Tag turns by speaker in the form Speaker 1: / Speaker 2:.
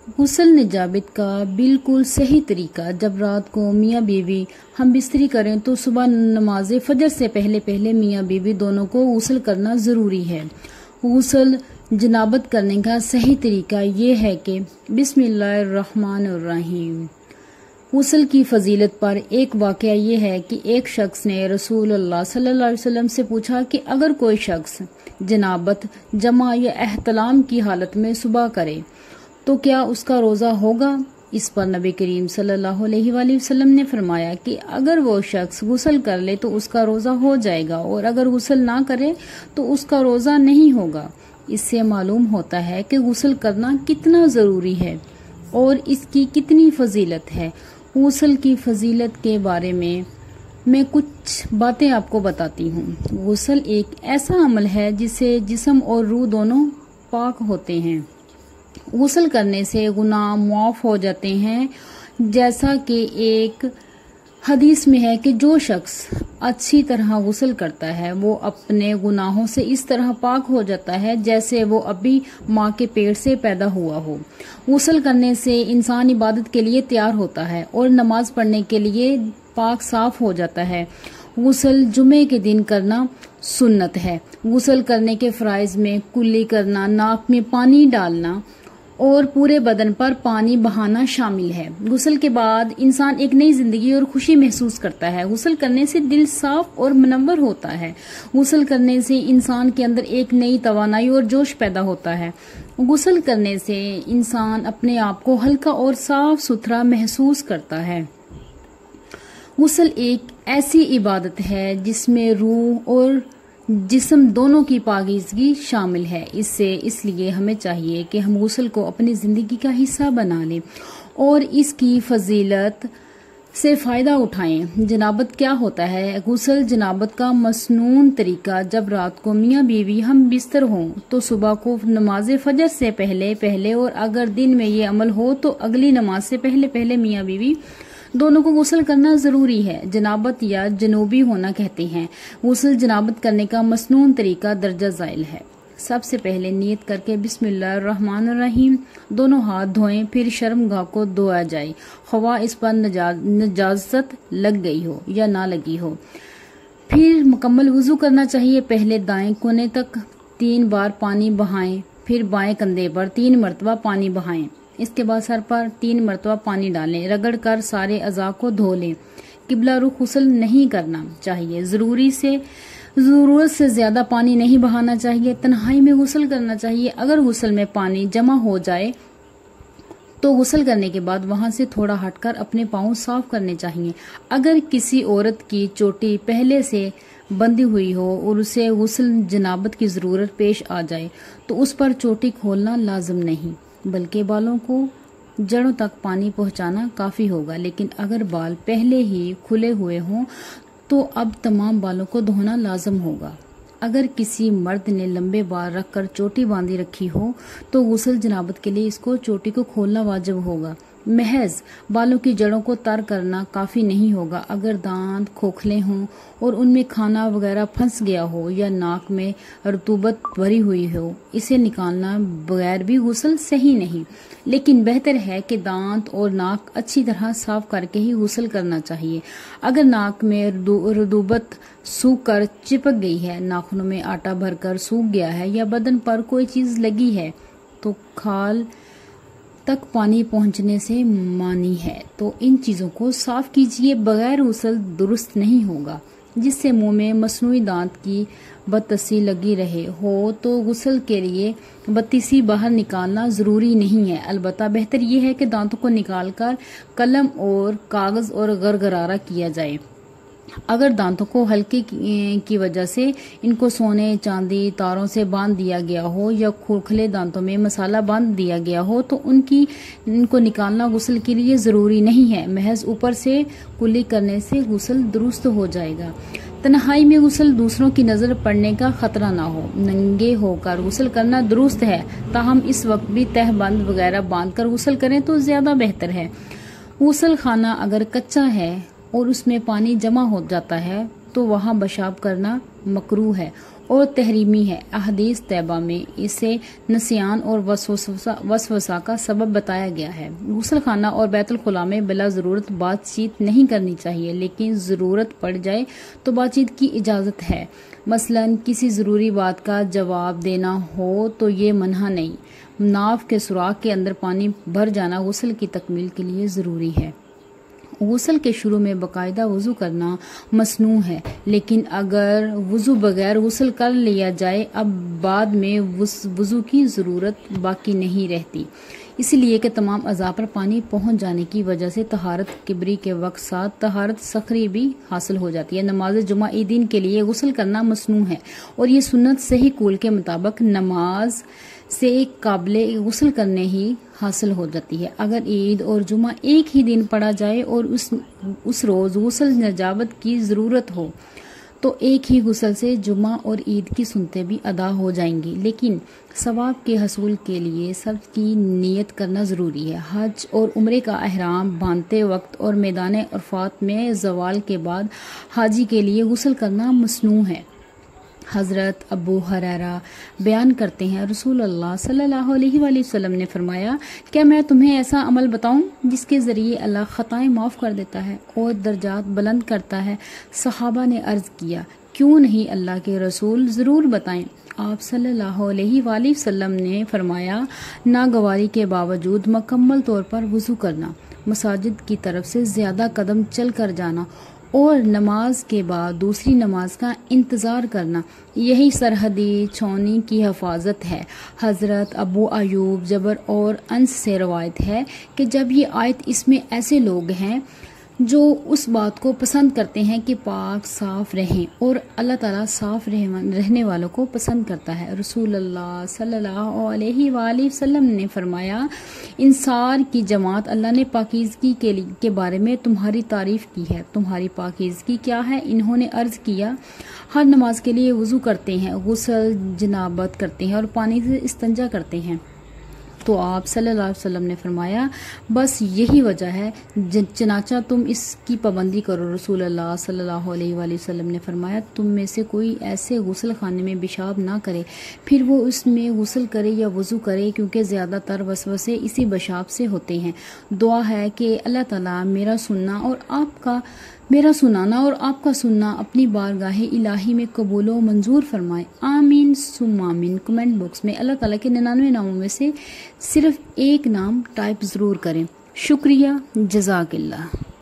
Speaker 1: غسل نجابت کا بالکل صحیح طریقہ، جب رات کو میاں بیوی ہم بستری کریں تو صبح نماز فجر سے پہلے میاں بیوی دونوں کو غسل کرنا ضروری ہے۔ غسل جنابت کرنے کا صحیح طریقہ یہ ہے کہ بسم اللہ الرحمن الرحیم۔ غسل کی فضیلت پر ایک واقعہ یہ ہے کہ ایک شخص نے رسول اللہ صلی اللہ علیہ وسلم سے پوچھا کہ اگر کوئی شخص جنابت جمع یا احتلام کی حالت میں صبح کرے تو کیا اس کا روزہ ہوگا؟ اس پر نبی کریم صلی اللہ علیہ وآلہ وسلم نے فرمایا کہ اگر وہ شخص غسل کر لے تو اس کا روزہ ہو جائے گا، اور اگر غسل نہ کرے تو اس کا روزہ نہیں ہوگا۔ اس سے معلوم ہوتا ہے کہ غسل کرنا کتنا ضروری ہے اور اس کی کتنی فضیلت ہے۔ غسل کی فضیلت کے بارے میں کچھ باتیں آپ کو بتاتی ہوں۔ غسل ایک ایسا عمل ہے جس سے جسم اور روح دونوں پاک ہوتے ہیں۔ غسل کرنے سے گناہ معاف ہو جاتے ہیں، جیسا کہ ایک حدیث میں ہے کہ جو شخص اچھی طرح غسل کرتا ہے وہ اپنے گناہوں سے اس طرح پاک ہو جاتا ہے جیسے وہ ابھی ماں کے پیٹ سے پیدا ہوا ہو۔ غسل کرنے سے انسان عبادت کے لیے تیار ہوتا ہے اور نماز پڑھنے کے لیے پاک صاف ہو جاتا ہے۔ غسل جمعے کے دن کرنا سنت ہے۔ غسل کرنے کے فرائض میں کلی کرنا، ناک میں پانی ڈالنا اور پورے بدن پر پانی بہانا شامل ہے۔ غسل کے بعد انسان ایک نئی زندگی اور خوشی محسوس کرتا ہے۔ غسل کرنے سے دل صاف اور منور ہوتا ہے۔ غسل کرنے سے انسان کے اندر ایک نئی توانائی اور جوش پیدا ہوتا ہے۔ غسل کرنے سے انسان اپنے آپ کو ہلکا اور صاف ستھرا محسوس کرتا ہے۔ غسل ایک ایسی عبادت ہے جس میں روح اور جسم دونوں کی پاکیزگی شامل ہے۔ اس لیے ہمیں چاہیے کہ ہم غسل کو اپنی زندگی کا حصہ بنا لیں اور اس کی فضیلت سے فائدہ اٹھائیں۔ جنابت کیا ہوتا ہے؟ غسل جنابت کا مسنون طریقہ، جب رات کو میاں بیوی ہم بستر ہوں تو صبح کو نماز فجر سے پہلے اور اگر دن میں یہ عمل ہو تو اگلی نماز سے پہلے میاں بیوی دونوں کو غسل کرنا ضروری ہے۔ جنابت یا جنوبی ہونا کہتے ہیں۔ غسل جنابت کرنے کا مسنون طریقہ درجہ ذیل ہے۔ سب سے پہلے نیت کر کے بسم اللہ الرحمن الرحیم دونوں ہاتھ دھوئیں، پھر شرم گاہ کو دھویا جائے، خواہ اس پر نجاست لگ گئی ہو یا نہ لگی ہو۔ پھر مکمل وضو کرنا چاہیے۔ پہلے دائیں کونے تک 3 بار پانی بہائیں، پھر بائیں کندھے پر 3 مرتبہ پانی بہائیں، اس کے بعد سر پر 3 مرتبہ پانی ڈالیں، رگڑ کر سارے اعضاء کو دھو لیں۔ قبلہ رخ غسل نہیں کرنا چاہیے۔ ضرورت سے زیادہ پانی نہیں بہانا چاہیے۔ تنہائی میں غسل کرنا چاہیے۔ اگر غسل میں پانی جمع ہو جائے تو غسل کرنے کے بعد وہاں سے تھوڑا ہٹ کر اپنے پاؤں صاف کرنے چاہیے۔ اگر کسی عورت کی چوٹی پہلے سے بندھی ہوئی ہو اور اسے غسل جنابت کی ضرورت پیش آ جائے تو اس پر چوٹی کھولنا لازم نہیں، بلکہ بالوں کو جڑوں تک پانی پہنچانا کافی ہوگا۔ لیکن اگر بال پہلے ہی کھلے ہوئے ہوں تو اب تمام بالوں کو دھونا لازم ہوگا۔ اگر کسی مرد نے لمبے بال رکھ کر چوٹی باندھی رکھی ہو تو غسل جنابت کے لیے اس کو چوٹی کو کھولنا واجب ہوگا۔ محض بالوں کی جڑوں کو تر کرنا کافی نہیں ہوگا۔ اگر دانت کھوکھلے ہوں اور ان میں کھانا وغیرہ پھنس گیا ہو یا ناک میں رطوبت بھری ہوئی ہو، اسے نکالنا بغیر بھی غسل صحیح نہیں، لیکن بہتر ہے کہ دانت اور ناک اچھی طرح صاف کر کے ہی غسل کرنا چاہیے۔ اگر ناک میں رطوبت سوکھ کر چپک گئی ہے، ناخنوں میں آٹا بھر کر سوکھ گیا ہے یا بدن پر کوئی چیز لگی ہے تو کھال تک پانی پہنچنے سے مانی ہے، تو ان چیزوں کو صاف کیجیے۔ بغیر غسل درست نہیں ہوگا۔ جس سے منہ میں مصنوعی دانت کی بتسی لگی رہے ہو تو غسل کے لیے بتسی باہر نکالنا ضروری نہیں ہے، البتہ بہتر یہ ہے کہ دانتوں کو نکال کر قلم اور کاغذ اور گرگرارا کیا جائے۔ اگر دانتوں کو ہلکے کی وجہ سے ان کو سونے چاندی تاروں سے باندھ دیا گیا ہو یا کھوکھلے دانتوں میں مسالہ باندھ دیا گیا ہو تو ان کو نکالنا غسل کے لیے ضروری نہیں ہے، محض اوپر سے کلی کرنے سے غسل درست ہو جائے گا۔ تنہائی میں غسل دوسروں کی نظر پڑنے کا خطرہ نہ ہو۔ ننگے ہو کر غسل کرنا درست ہے، تاہم اس وقت بھی تہ بند وغیرہ باندھ کر غسل کریں تو زیادہ بہتر ہے۔ غسل خانہ اگر کچا ہے اور اس میں پانی جمع ہو جاتا ہے تو وہاں پیشاب کرنا مکروہ ہے اور تحریمی ہے۔ احادیث طیبہ میں اسے نسیان اور وسوسہ کا سبب بتایا گیا ہے۔ غسل خانہ اور بیت الخلاء میں بلا ضرورت بات چیت نہیں کرنی چاہیے، لیکن ضرورت پڑ جائے تو بات چیت کی اجازت ہے۔ مثلاً کسی ضروری بات کا جواب دینا ہو تو یہ منع نہیں۔ ناف کے سوراخ کے اندر پانی بھر جانا غسل کی تکمیل کے لیے ضروری ہے۔ غسل کے شروع میں باقاعدہ وضو کرنا مسنون ہے، لیکن اگر وضو بغیر غسل کر لیا جائے اب بعد میں وضو کی ضرورت باقی نہیں رہتی، اس لیے کہ تمام اعضاء پر پانی پہنچ جانے کی وجہ سے طہارت کبری کے وقت ساتھ طہارت صغری بھی حاصل ہو جاتی ہے۔ نماز جمعہ عیدین کے لیے غسل کرنا مسنون ہے، اور یہ سنت صحیح قول کے مطابق نماز سے قابل غسل کرنے ہی حاصل ہو جاتی ہے۔ اگر عید اور جمعہ ایک ہی دن پڑا جائے اور اس روز غسل جنابت کی ضرورت ہو تو ایک ہی غسل سے جمعہ اور عید کی سنتیں بھی ادا ہو جائیں گی، لیکن ثواب کے حصول کے لیے سب کی نیت کرنا ضروری ہے۔ حج اور عمرے کا احرام باندھتے وقت اور میدان عرفات میں زوال کے بعد حاجی کے لیے غسل کرنا مسنون ہے۔ حضرت ابو ہریرہ بیان کرتے ہیں، رسول اللہ صلی اللہ علیہ وآلہ وسلم نے فرمایا، کیا میں تمہیں ایسا عمل بتاؤں جس کے ذریعے اللہ خطائیں معاف کر دیتا ہے اور درجات بلند کرتا ہے؟ صحابہ نے عرض کیا، کیوں نہیں اللہ کے رسول، ضرور بتائیں۔ آپ صلی اللہ علیہ وآلہ وسلم نے فرمایا، ناگواری کے باوجود مکمل طور پر وضو کرنا، مساجد کی طرف سے زیادہ قدم چل کر جانا اور نماز کے بعد دوسری نماز کا انتظار کرنا، یہی سرحدی چھاؤنی کی حفاظت ہے۔ حضرت ابو ایوب جبر اور انس سے روایت ہے کہ جب یہ آیت، اس میں ایسے لوگ ہیں جو اس بات کو پسند کرتے ہیں کہ پاک صاف رہیں، اور اللہ تعالیٰ صاف رہنے والوں کو پسند کرتا ہے۔ رسول اللہ صلی اللہ علیہ وآلہ وسلم نے فرمایا، انصار کی جماعت، اللہ نے پاکیزگی کے بارے میں تمہاری تعریف کی ہے، تمہاری پاکیزگی کیا ہے؟ انہوں نے عرض کیا، ہر نماز کے لیے وضو کرتے ہیں، غسل جنابت کرتے ہیں اور پانی سے استنجا کرتے ہیں۔ تو آپ صلی اللہ علیہ وسلم نے فرمایا، بس یہی وجہ ہے، چنانچہ تم اس کی پابندی کرو۔ رسول اللہ صلی اللہ علیہ وآلہ وسلم نے فرمایا، تم میں سے کوئی ایسے غسل خانے میں پیشاب نہ کرے، پھر وہ اس میں غسل کرے یا وضو کرے، کیونکہ زیادہ تر وسوسے اسی پیشاب سے ہوتے ہیں۔ دعا ہے کہ اللہ تعالیٰ میرا سننا اور آپ کا سننا اپنی بارگاہ الہی میں قبول و منظور فرمائے، آمین ثم آمین۔ کمنٹ باکس میں اللہ تعالیٰ کے 99 ناموں میں سے صرف ایک نام ٹائپ ضرور کریں۔ شکریہ، جزاک اللہ۔